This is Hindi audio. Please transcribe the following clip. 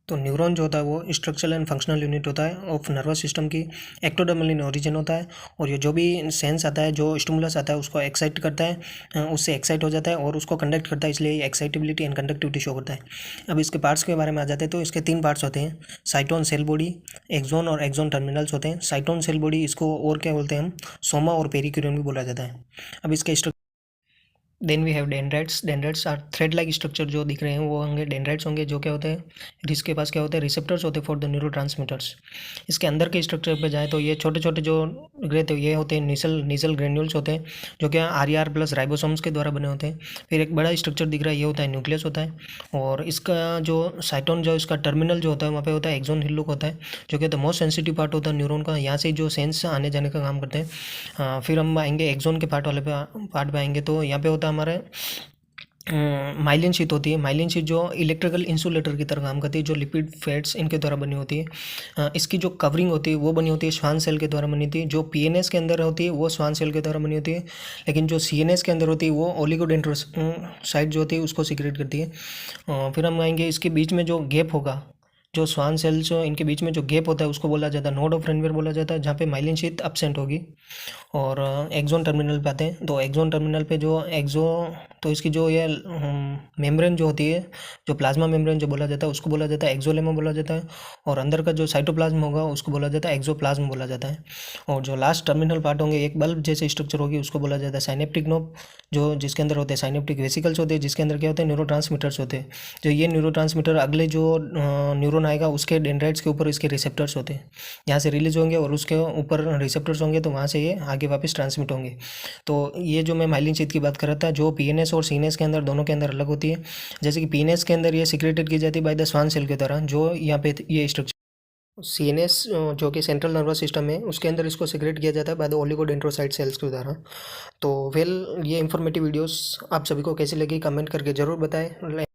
तो न्यूरॉन जो होता है वो स्ट्रक्चरल एंड फंक्शनल यूनिट होता है ऑफ नर्वस सिस्टम की, एक्टोडर्मल इन ओरिजिन होता है। और ये जो भी सेंस आता है, जो स्टिमुलस आता है उसको एक्साइट करता है, उससे एक्साइट हो जाता है और उसको कंडक्ट करता है, इसलिए ये एक्साइटेबिलिटी एंड कंडक्टिविटी शो करता है। अब इसके पार्ट्स के बारे में आ जाते हैं। तो इसके 3 पार्ट्स होते हैं, साइटोन सेल बॉडी, एक्सोन और एक्सोन टर्मिनल्स होते हैं। साइटोन सेल बॉडी, इसको और क्या बोलते हैं हम, सोमा और पेरिक्यूरियम भी बोला जाता है। अब इसके then we have dendrites. Dendrites are thread like structure जो दिख रहे हैं वो होंगे डेंड्राइट्स होंगे, जो क्या होते हैं, इसके पास क्या होते हैं, रिसेप्टर्स होते हैं फॉर द न्यूरोट्रांसमीटर्स। इसके अंदर के स्ट्रक्चर पे जाए तो ये छोटे छोटे जो रहते हैं ये होते हैं नीसल ग्रेन्यूल्स होते हैं, जो क्या आर प्लस राइबोसोम्स के द्वारा बने होते हैं। फिर एक बड़ा स्ट्रक्चर दिख रहा है, ये होता है न्यूक्लियस होता है। और इसका जो साइटोन जो इसका टर्मिनल जो होता है वहाँ पे होता है एक्सोन हिल्लुक होता है, जो कि द मोस्ट सेंसिटिव पार्ट होता है न्यूरॉन का, यहाँ से जो सेंस आने जाने का काम करते हैं। फिर हम आएंगे एक्सोन के पार्ट पे आएंगे तो यहाँ पे होता है हमारे माइलिन शीट होती है। माइलिन शीट जो इलेक्ट्रिकल इंसुलेटर की तरह काम करती है, जो लिपिड फैट्स इनके द्वारा बनी होती है। इसकी जो कवरिंग होती है वो बनी होती है श्वान सेल के द्वारा बनी होती है। जो पीएनएस के अंदर होती है वो श्वान सेल के द्वारा बनी होती है, लेकिन जो सीएनएस के अंदर होती है वो ओलिगोडेंड्रोसाइट जो होती है उसको सीक्रेट करती है। फिर हम आएंगे इसके बीच में जो गैप होगा, जो श्वान सेल्स इनके बीच में जो गैप होता है उसको बोला जाता है नोड ऑफ रेनवीयर बोला जाता है, जहाँ पे माइलिन शीट एब्सेंट होगी। और एक्सोन टर्मिनल पे आते हैं। तो एक्सोन टर्मिनल पे जो तो इसकी जो ये मेम्ब्रेन जो होती है, जो प्लाज्मा मेम्ब्रेन जो बोला जाता है उसको बोला जाता है एक्सोलेमा बोला जाता है। और अंदर का जो साइटोप्लाज्म होगा उसको बोला जाता है एक्सोप्लाज्म बोला जाता है। और जो लास्ट टर्मिनल पार्ट होंगे, एक बल्ब जैसे स्ट्रक्चर होगी, उसको बोला जाता है साइनेप्टिक नोब, जो जिसके अंदर होते हैं साइनेप्टिक वेसिकल्स होते हैं, जिसके अंदर क्या होते हैं, न्यूरोट्रांसमीटर्स होते हैं। जो ये न्यूरोट्रांसमीटर अगले जो न्यूरॉन आएगा उसके डेंड्राइट्स के ऊपर इसके रिसेप्टर्स होते हैं, यहाँ से रिलीज होंगे और उसके ऊपर रिसेप्टर्स होंगे, तो वहाँ से ये आगे वापस ट्रांसमिट होंगे। तो ये जो मैं माइलिन शीट की बात कर रहा था, जो पीएनएस और सीएनएस के अंदर दोनों के अंदर अलग होती है। जैसे कि पीएनएस के अंदर ये सिक्रेटेड की जाती है बाय द स्वान सेल की तरह, जो यहाँ पे ये स्ट्रक्चर। सीएनएस जो कि सेंट्रल नर्वस सिस्टम है उसके अंदर इसको सिक्रेट किया जाता है बाय द ओलिगोडेंड्रोसाइट सेल्स के द्वारा। तो वेल, ये इंफॉर्मेटिव वीडियोस आप सभी को कैसी लगी कमेंट करके ज़रूर बताएं।